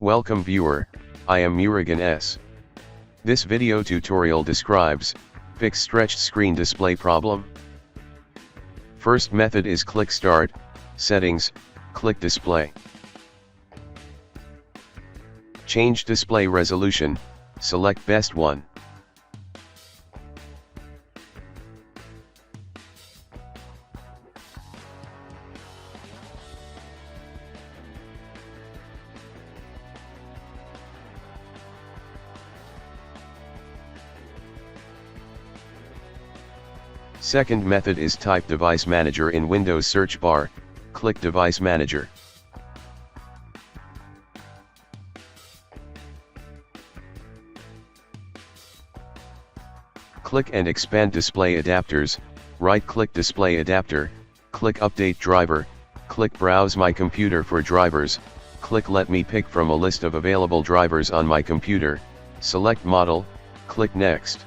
Welcome viewer, I am Murugan S. This video tutorial describes, fix stretched screen display problem. First method is click Start, Settings, click Display. Change display resolution, select best one. Second method is type Device Manager in Windows search bar, click Device Manager. Click and expand display adapters, right-click display adapter, click Update driver, click Browse my computer for drivers, click Let me pick from a list of available drivers on my computer, select Model, click Next.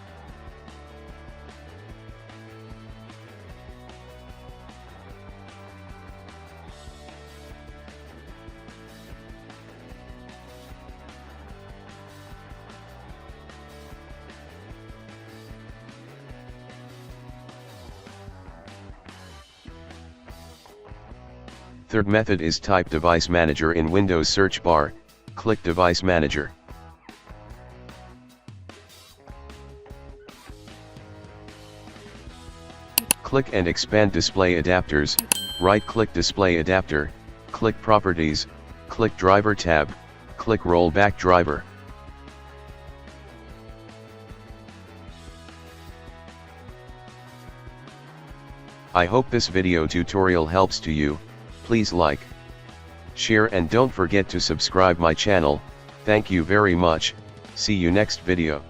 Third method is type Device Manager in Windows search bar, click Device Manager. Click and expand display adapters, right-click display adapter, click Properties, click Driver tab, click Rollback driver. I hope this video tutorial helps to you. Please like, share and don't forget to subscribe my channel. Thank you very much. See you next video.